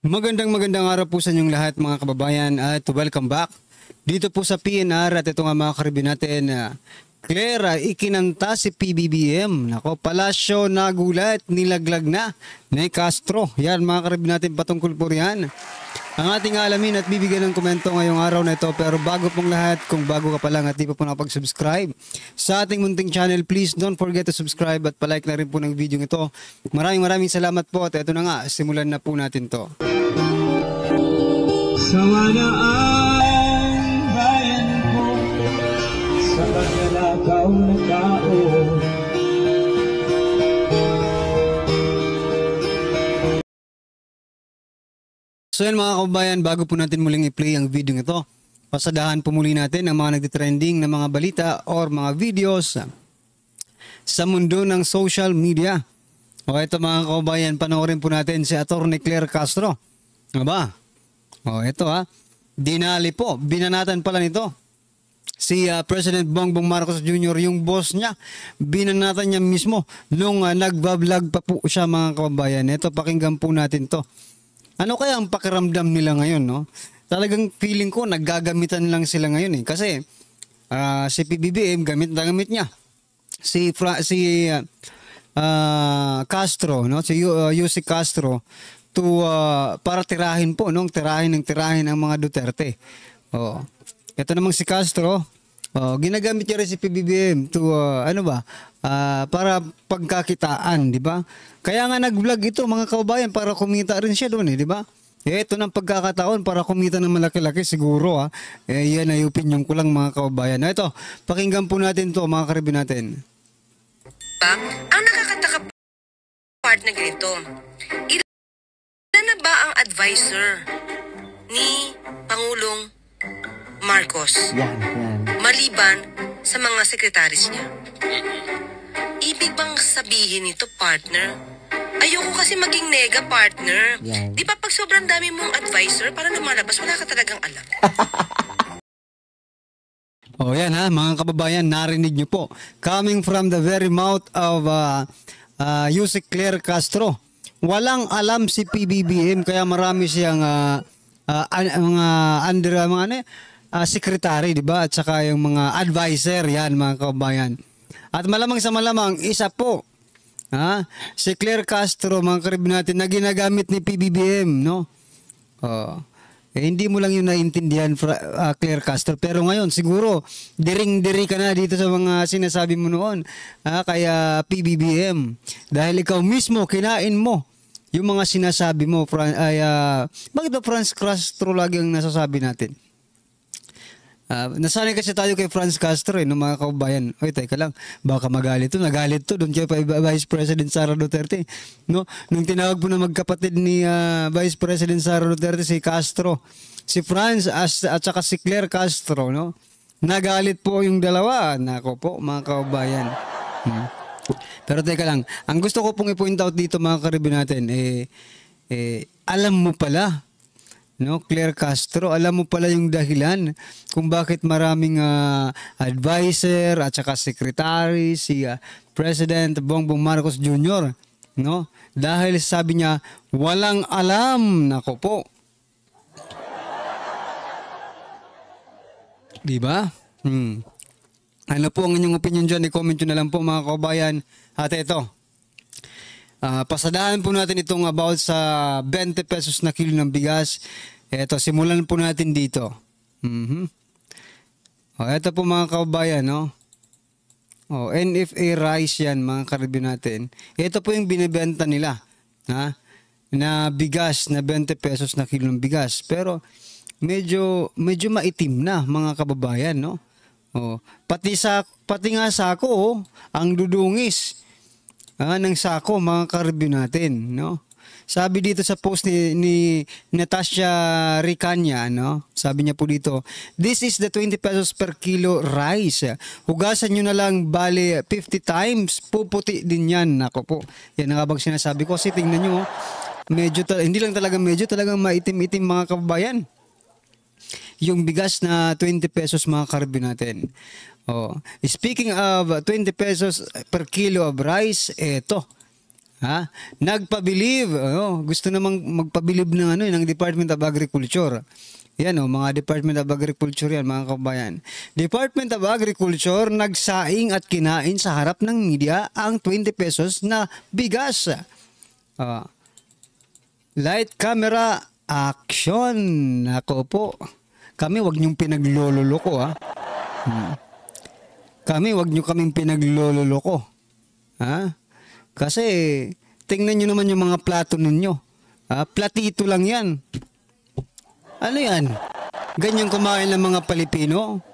Magandang araw po sa inyong lahat mga kababayan at welcome back dito po sa PNR at ito nga mga karibin natin Claire, ikinanta si PBBM. Nako, palasyo nagulat, nilaglag na ni Castro. Yan mga karibin natin patungkol po riyan ang ating alamin at bibigyan ng komento ngayong araw na ito. Pero bago pong lahat, kung bago ka pa lang at di pa po nakapag-subscribe sa ating munting channel, please don't forget to subscribe at palike na rin po ng video ito. Maraming salamat po at ito na nga, simulan na po natin to. Sawa na ang bayan ko sa pagnanakaw na tao. So yan mga kababayan, bago po natin muling i-play ang video ito, pasadahan po muli natin ang mga nagtitrending na mga balita or mga videos sa mundo ng social media. O ito mga kababayan, panoorin po natin si Atty. Claire Castro. Aba? O ito dinali po, binanatan pala nito si President Bongbong Marcos Jr., yung boss niya, binanatan niya mismo nung nagbablog pa po siya mga kababayan. Ito, pakinggan po natin to. Ano kaya ang pakiramdam nila ngayon, no? Talagang feeling ko naggagamitan lang sila ngayon kasi si PBBM gamit niya si Castro, no? Si Yusek Castro to para tirahin po, tirahin ang mga Duterte. Ito namang si Castro, ginagamit niya rin si PBBM to para pagkakitaan, di ba? Kaya nga nag-vlog ito mga kababayan para kumita rin siya doon, di ba? Ito ng pagkakataon para kumita ng malaki-laki siguro yan ay opinion ko lang mga kababayan. Ito, pakinggan po natin to mga karibin natin. Ang nakakataka part na ganito, ilan na ba ang advisor ni Pangulong Marcos? Yan. Maliban sa mga sekretaris niya. Ibig bang sabihin nito, partner? Ayoko kasi maging nega, partner. Yan. Di ba pag sobrang dami mong advisor, para lumalabas, wala ka talagang alam. Yan mga kababayan, narinig nyo po. Coming from the very mouth of Yusek Claire Castro. Walang alam si PBBM kaya marami siyang secretary, di ba? At saka yung mga advisor, yan mga kababayan. At malamang sa malamang, isa po, si Claire Castro, mga karibin natin, na ginagamit ni PBBM, no? Hindi mo lang yun naintindihan, Claire Castro. Pero ngayon, siguro, diring-diri ka na dito sa mga sinasabi mo noon, kaya PBBM. Dahil ikaw mismo, kinain mo yung mga sinasabi mo. Bakit ba Franz Castro lagi ang nasasabi natin? Nasanay kasi tayo kay Franz Castro mga kababayan. Oy, teka lang, baka nagalit to doon kay Vice President Sara Duterte, no? Nung tinawag po na magkapatid ni Vice President Sara Duterte si Castro, si Franz at saka si Claire Castro, no? Nagalit po yung dalawa. Nako po mga kababayan. Pero teka lang, ang gusto ko pong i-point out dito mga karibin natin, alam mo pala, no, Claire Castro, alam mo pala yung dahilan kung bakit maraming advisor at saka secretary si President Bongbong Marcos Jr., no? Dahil sabi niya, walang alam. Nako po. Di ba? Ano po ang inyong opinion dyan? I-comment nyo na lang po mga kababayan. At ito, pasadahan po natin itong about sa 20 pesos na kilo ng bigas. Ito, simulan po natin dito. Ito po mga kababayan, no? NFA rice yan mga karibin natin. Ito po yung binibenta nila, na bigas, na 20 pesos na kilo ng bigas. Pero medyo maitim na mga kababayan, no? Pati nga sako, ang dudungis ng sako mga karibin natin, no? Sabi dito sa post ni Natasha Ricanya, no? Sabi niya po dito, this is the 20 pesos per kilo rice. Hugasan nyo na lang, bali 50 times, puputi din yan. Nako po, yan ang habang sinasabi ko. Kasi tingnan nyo, hindi lang talaga talagang maitim-itim mga kababayan. Yung bigas na 20 pesos mga karibin natin. Speaking of 20 pesos per kilo of rice, eto. Ha? Nagpabilib. Gusto namang magpabilib ng ng Department of Agriculture. Yan mga Department of Agriculture yan, mga kabayan. Department of Agriculture nagsaing at kinain sa harap ng media ang 20 pesos na bigas. Light camera action. Ako po. Kami wag niyong pinaglololoko ha. Kami wag niyo kaming pinaglololoko. Ha? Kasi tingnan niyo naman yung mga plato ninyo. Platito lang yan. Ano yan? Ganyan kumain ng mga Pilipino?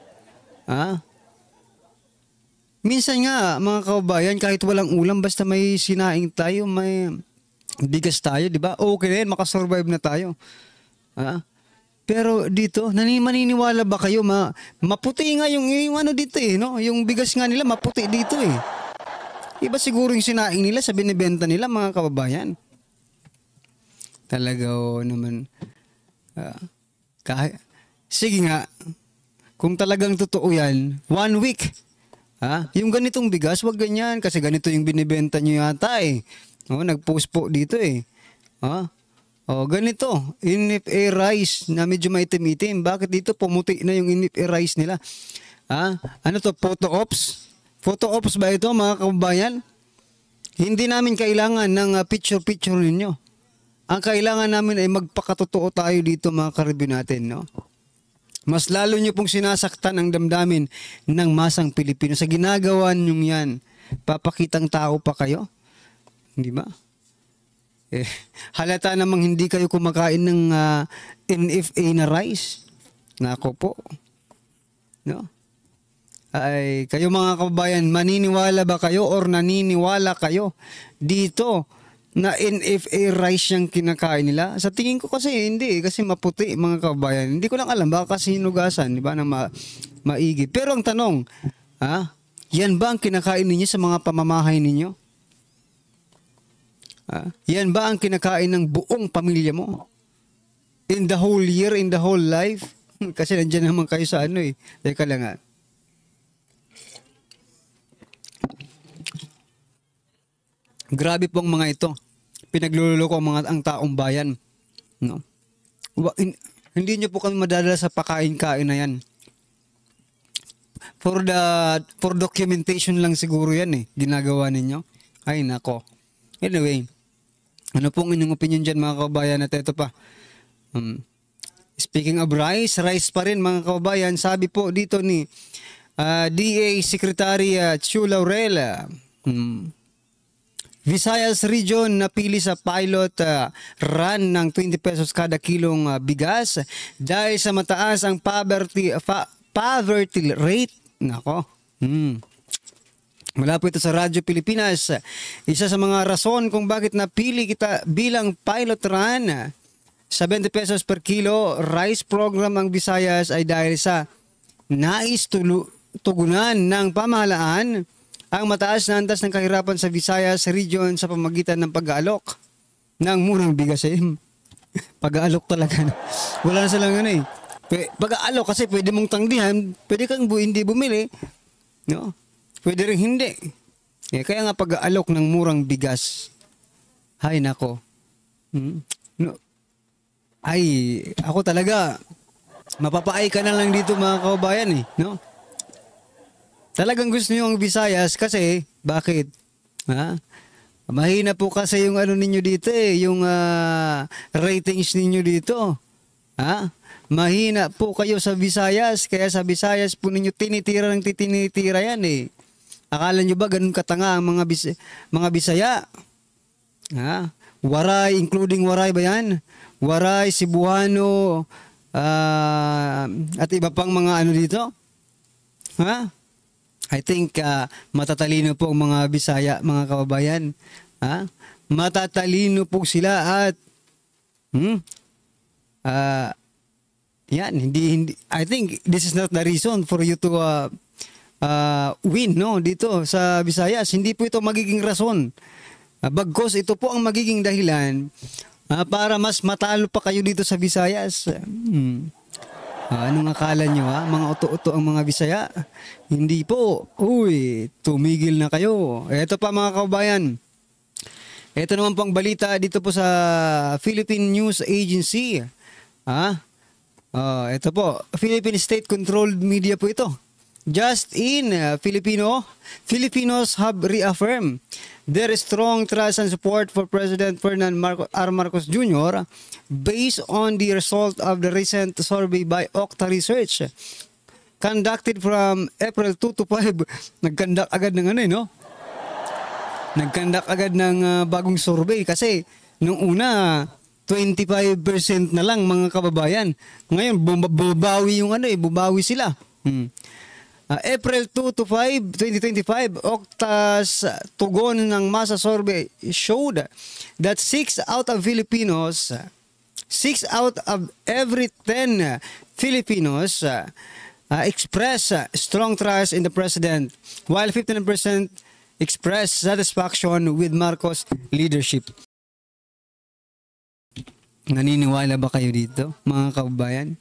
Minsan nga, mga kababayan, kahit walang ulam, basta may sinaing tayo, may bigas tayo, di ba? Okay na yan, makasurvive na tayo. Pero dito, maniniwala ba kayo? Maputi nga yung dito no? Yung bigas nga nila, maputi dito Iba siguro yung sinaing nila sa binibenta nila, mga kababayan. Talaga naman. Sige nga, kung talagang totoo yan, 1 week. Yung ganitong bigas, wag ganyan. Kasi ganito yung binibenta nyo yata nag-post po dito ganito. NFA rice na medyo maitim-itim. Bakit dito pumuti na yung NFA rice nila? Ano to? Photo ops? Photo ops ba ito, mga kababayan? Hindi namin kailangan ng picture-picture ninyo. Ang kailangan namin ay magpakatotoo tayo dito, mga karibyo natin, no? Mas lalo nyo pong sinasaktan ang damdamin ng masang Pilipino. Sa ginagawa nyo yan, papakitang tao pa kayo? Hindi ba? Halata namang hindi kayo kumakain ng NFA na rice. Nako po. No? Ay, kayo mga kababayan, maniniwala ba kayo or naniniwala kayo dito na NFA rice yung kinakain nila? Sa tingin ko kasi hindi, kasi maputi, mga kababayan. Hindi ko lang alam, baka kasi hinugasan, di ba, na maigi. Pero ang tanong, yan ba ang kinakain ninyo sa mga pamamahay ninyo? Yan ba ang kinakain ng buong pamilya mo? In the whole year, in the whole life? Kasi nandiyan naman kayo sa Teka lang Grabe pong mga ito. Pinagluloko ang taong bayan. No? Hindi nyo po kami madadala sa pakain-kain na yan. For documentation lang siguro yan ginagawa ninyo. Ay nako. Anyway, ano pong inyong opinion dyan, mga kababayan, at ito pa. Speaking of rice pa rin, mga kababayan. Sabi po dito ni DA Secretary Chu Laurel, Visayas Region napili sa pilot run ng 20 pesos kada kilong bigas dahil sa mataas ang poverty rate. Nako. Mula po ito sa Radyo Pilipinas. Isa sa mga rason kung bakit napili kita bilang pilot run sa 20 pesos per kilo rice program ang Visayas ay dahil sa nais tugunan ng pamahalaan ang mataas na antas ng kahirapan sa Visayas Region sa pamagitan ng pag-aalok ng murang bigas. Pag-aalok talaga. Wala na silang pag-aalok kasi pwede mong tanggihan, pwede kang hindi bumili. No? Pwede rin hindi. Kaya nga pag-aalok ng murang bigas. Hay nako. No. Ay, ako talaga, mapapaay ka na lang dito, mga kababayan no? Talagang gusto niyo ang Visayas kasi, bakit? Mahina po kasi yung ninyo dito yung ratings ninyo dito. Mahina po kayo sa Visayas, kaya sa Visayas po ninyo tinitira yan Akala nyo ba ganun katanga ang mga Bisaya? Waray, including Waray ba yan? Waray, Cebuano, at iba pang mga dito? I think matatalino po ang mga Bisaya, mga kababayan. Matatalino po sila at yan, hindi I think this is not the reason for you to win dito sa Visayas. Hindi po ito magiging rason. Bagkos ito po ang magiging dahilan para mas matalo pa kayo dito sa Visayas. Anong akala nyo mga uto-uto ang mga Bisaya? Hindi po. Tumigil na kayo. Ito pa, mga kababayan. Ito naman pong balita dito po sa Philippine News Agency. Ito po, Philippine State-controlled media po ito. Just in, Filipinos have reaffirmed their strong trust and support for President Ferdinand R. Marcos Jr. based on the result of the recent survey by Okta Research. Conducted from April 2 to 5. Nagkandak agad ng Nagkandak agad ng bagong survey kasi nung una 25% na lang mga kababayan. Ngayon bumabawi yung bumawi sila. April 2 to 5, 2025, Okta's tugon ng masa survey showed that 6 out of every 10 Filipinos express strong trust in the president, while 15% express satisfaction with Marcos' leadership. Naniniwala ba kayo dito, mga kababayan?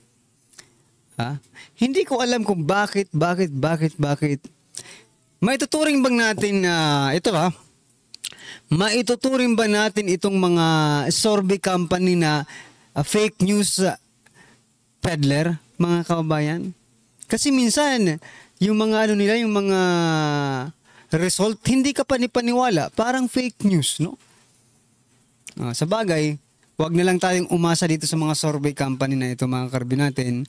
Hindi ko alam kung bakit. Maituturing bang natin maituturing ba natin itong mga survey company na fake news peddler, mga kababayan? Kasi minsan, yung mga yung mga result, hindi ka panipaniwala, parang fake news, no? Sa bagay, wag na lang tayong umasa dito sa mga survey company na ito, mga karbi natin.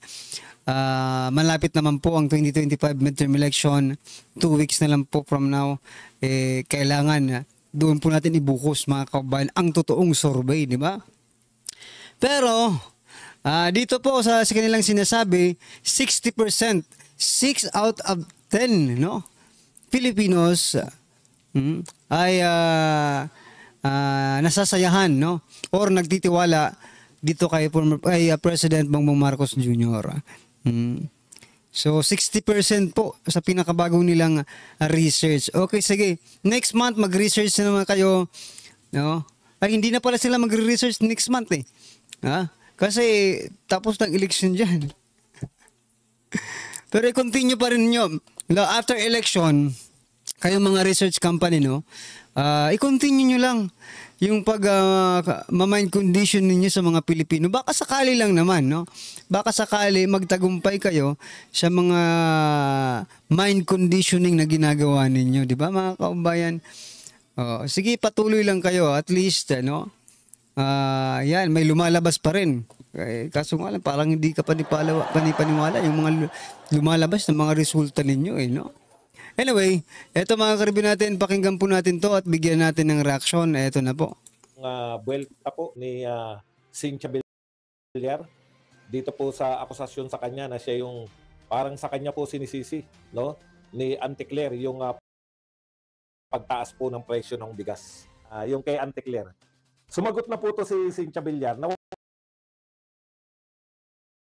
Malapit naman po ang 2025 midterm election. 2 weeks na lang po from now. Kailangan doon po natin ibukus, mga kababayan, ang totoong survey, di ba? Pero dito po sa kanilang sinasabi, 60%, 6 out of 10, no, Filipinos ay nasasayahan, no, or nagtitiwala dito kay President Bongbong Marcos Jr. So 60% po sa pinakabagong nilang research. Okay, sige. Next month mag-research na naman kayo, no? Ay, hindi na pala sila magre-research next month kasi tapos ng election diyan. Pero i-continue pa rin nyo. After election, kayong mga research company, no, i-continue nyo lang yung mind condition ninyo sa mga Pilipino. Baka sakali lang naman, no? Baka sakali magtagumpay kayo sa mga mind conditioning na ginagawa ninyo, di ba, mga kababayan? Sige, patuloy lang kayo. At least, no? Yan, may lumalabas pa rin. Kaso nga lang, parang hindi ka panipaniwala yung mga lumalabas na mga resulta ninyo, no? Anyway, eto mga karibin natin, pakinggan po natin to at bigyan natin ng reaksyon. Eto na po. Buwelta po ni Cynthia Villar dito po sa akusasyon sa kanya na siya yung parang sa kanya po sinisisi, no, ni Auntie Claire yung pagtaas po ng presyo ng bigas. Yung kay Auntie Claire. Sumagot na po to si Cynthia Villar na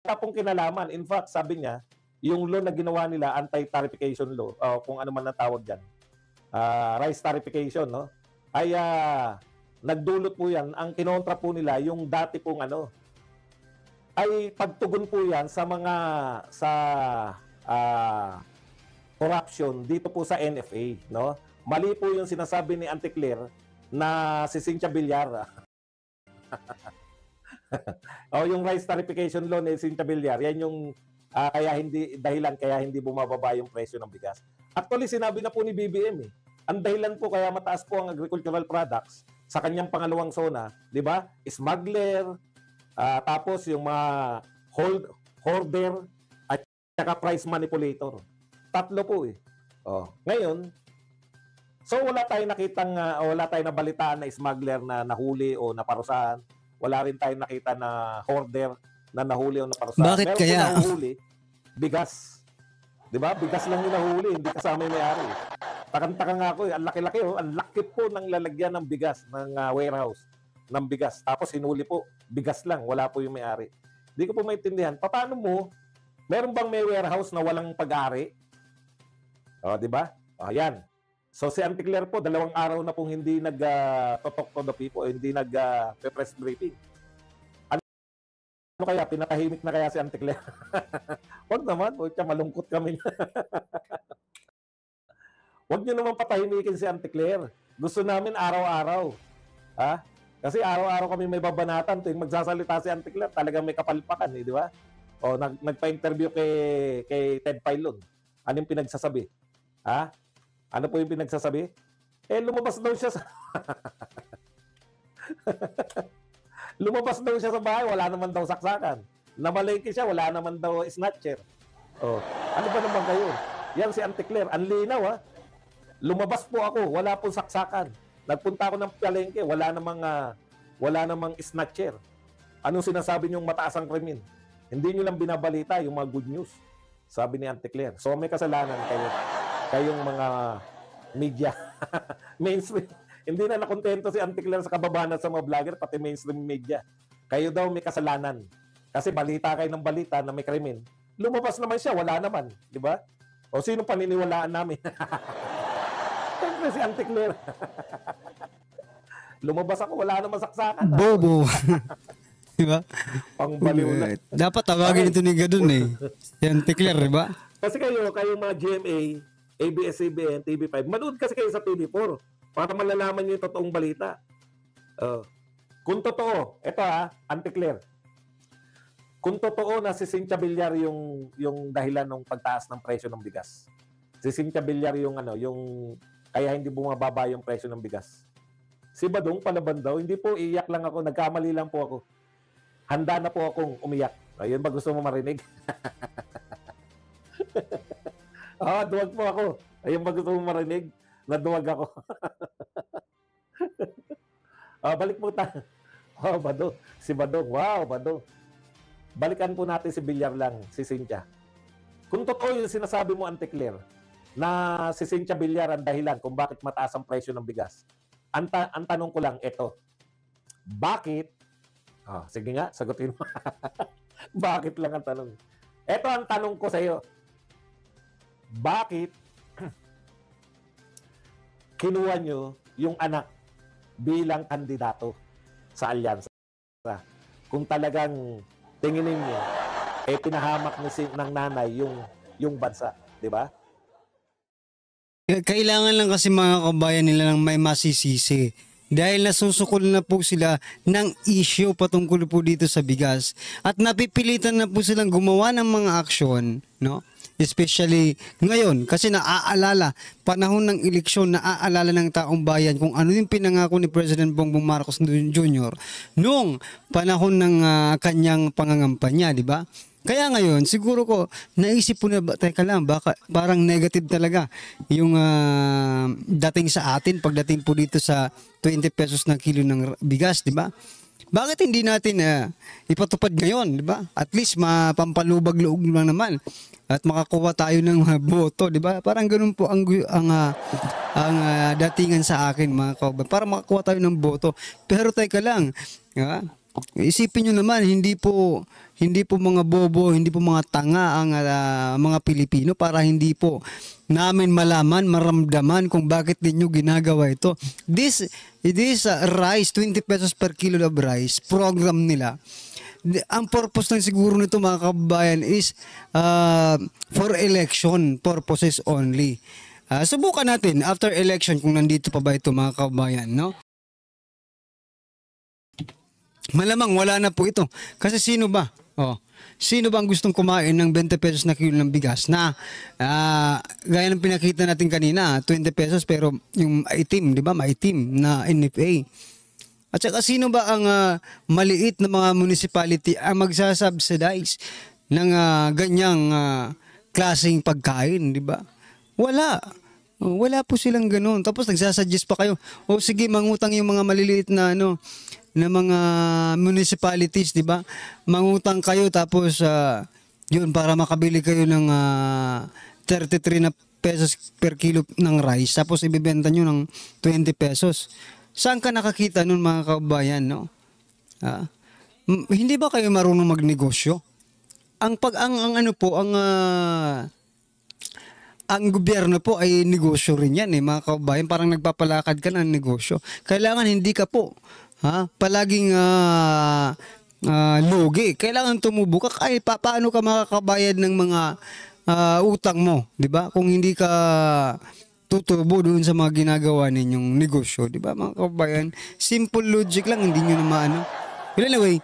wala pong kinalaman. In fact, sabi niya, yung law na ginawa nila, anti-tarification law, kung ano man ang tawag dyan, rice tarification, no, ay nagdulot po yan, ang kinontra po nila, yung dati pong ay pagtugon po yan sa mga, corruption dito po sa NFA, no. Mali po yung sinasabi ni Auntie Claire na si Cynthia Villar. Yung rice tarification law ni Cynthia Villar, yan yung kaya hindi bumababa yung presyo ng bigas. Actually, sinabi na po ni BBM ang dahilan po kaya mataas po ang agricultural products sa kanyang pangalawang zona, di ba? Smuggler, tapos yung mga hoarder at saka price manipulator. Tatlo po ngayon, so wala tayong nabalitaan na smuggler na nahuli o naparusahan. Wala rin tayong nakita na hoarder na nahuli o naparusahan. Bakit meron kaya? Nahuli, bigas. Di ba? Bigas lang yung nahuli, hindi kasama yung may-ari. Takang-taka nga ako, ang laki-laki ang laki po ng lalagyan ng bigas, ng warehouse ng bigas. Tapos hinuli po, bigas lang, wala po yung may-ari. Hindi ko po maintindihan. Paano mo, meron bang may warehouse na walang pag-ari? Di ba? Yan. So si Auntie Claire po, 2 araw na pong hindi nag-talk to the people, hindi nag-press briefing. Ano kaya? Pinakahimik na kaya si Auntie Claire? Huwag naman. Malungkot kami. Huwag nyo naman patahimikin si Auntie Claire. Gusto namin araw-araw. Ha? Kasi araw-araw kami may babanatan tuwing magsasalita si Auntie Claire, talagang may kapalpakan, di ba? O nagpa-interview kay Ted Filon. Ano yung pinagsasabi? Ha? Ano po yung pinagsasabi? Lumabas daw siya sa lumabas daw siya sa bahay, wala naman daw saksakan. Namalengke siya, wala naman daw snatcher. Oh, ano ba naman kayo? Yan si Auntie Claire, ang linaw ha. Lumabas po ako, wala pong saksakan. Nagpunta ako ng palengke, wala namang snatcher. Anong sinasabi niyong mataas ang krimen? Hindi niyo lang binabalita yung mga good news. Sabi ni Auntie Claire. So may kasalanan kayo. Kayong mga media. Mainstream. Hindi na nakontento si Auntie Claire sa kababanan sa mga vlogger, pati mainstream media. Kayo daw may kasalanan. Kasi balita kayo ng balita na may krimen. Lumabas naman siya, wala naman. Di ba? O sino paniniwalaan namin? Siyempre si Auntie Claire. Lumabas ako, wala naman saksakan. Bobo. Di ba? Pang baliw na. Dapat tawagin ito ni Gadun eh. Yan, Claire, di ba? Kasi kayong mga GMA, ABS-CBN, TV5, manood kasi kayo sa TV4 para malalaman nyo yung totoong balita. Kung totoo, ito Auntie Claire, kung totoo na si Cynthia Villar yung dahilan ng pagtaas ng presyo ng bigas. Si Cynthia Villar yung kaya hindi bumababa yung presyo ng bigas. Si Badong palaban daw, hindi po, iyak lang ako, nagkamali lang po ako. Handa na po akong umiyak. Ayun ba gusto mo marinig? Duwag po ako. Ayun ba gusto mo marinig? Naduwag ako. Balik po tayo. Badong. Si Badong. Wow, Badong. Balikan po natin si Villar lang, si Cynthia. Kung totoo yung sinasabi mo, Auntie Claire, na si Cynthia Villar ang dahilan kung bakit mataas ang presyo ng bigas, ang tanong ko lang ito. Bakit? Sige nga, sagutin mo. Bakit lang ang tanong? Ito ang tanong ko sa iyo. Bakit kinuha nyo yung anak bilang kandidato sa alyansa? Kung talagang tinginin nyo, pinahamak ng nanay yung bansa. Di ba? Kailangan lang kasi mga kabayan nila ng may masisisi. Dahil nasusukol na po sila ng issue patungkol po dito sa bigas. At napipilitan na po silang gumawa ng mga aksyon, no? Especially ngayon, kasi naaalala, panahon ng eleksyon, naaalala ng taong bayan kung ano yung pinangako ni President Bongbong Marcos Jr. noong panahon ng kanyang pangangampanya, di ba? Kaya ngayon, siguro ko, naisip po na, teka lang, baka parang negative talaga yung dating sa atin, pagdating po dito sa 20 pesos na kilo ng bigas, di ba? Bakit hindi natin ipatupad ngayon, di ba? At least mapampalubag-loob lang naman at makakuha tayo ng boto, di ba? Parang ganun po ang datingan sa akin, mga kauban, para makakuha tayo ng boto. Pero teka lang, isipin nyo naman, hindi po mga bobo, hindi po mga tanga ang mga Pilipino para hindi po namin malaman, maramdaman kung bakit ninyo ginagawa ito. This rice, 20 pesos per kilo of rice, program nila. Ang purpose lang siguro nito mga kababayan is for election purposes only. Subukan natin after election kung nandito pa ba ito mga kababayan, no? Malamang wala na po ito. Kasi sino ba? Sino ba ang gustong kumain ng 20 pesos na kilo ng bigas na gaya ng pinakita natin kanina, 20 pesos pero yung itim, di ba? Maitim na NFA. At saka sino ba ang maliit na mga municipality ang magsasubsidize ng ganyang klaseng pagkain, di ba? Wala. Wala po silang ganoon. Tapos nagsasuggest pa kayo, sige mangutang yung mga maliliit na na mga municipalities, di ba? Mangutang kayo tapos yun para makabili kayo ng 33 na pesos per kilo ng rice tapos ibebenta nyo ng 20 pesos. Saan ka nakakita nun mga kabayan, no? Hindi ba kayo marunong magnegosyo? Ang gobyerno po ay negosyo rin yan mga kabayan. Parang nagpapalakad ka ng negosyo. Kailangan hindi ka po palaging lugi. Kailangan tumubo ka. Paano ka makakabayad ng mga utang mo, 'di ba? Kung hindi ka tutubo doon sa mga ginagawa ninyong negosyo, di ba mga kababayan? Simple logic lang, hindi nyo na maano. Well, anyway,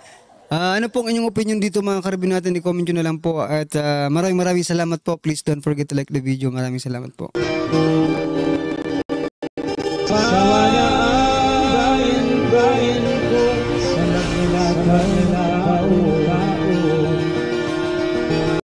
ano pong inyong opinion dito mga karabin natin, i-comment nyo na lang po. At maraming salamat po. Please don't forget to like the video. Maraming salamat po. Sawa na ang bayan ko sa naglakad na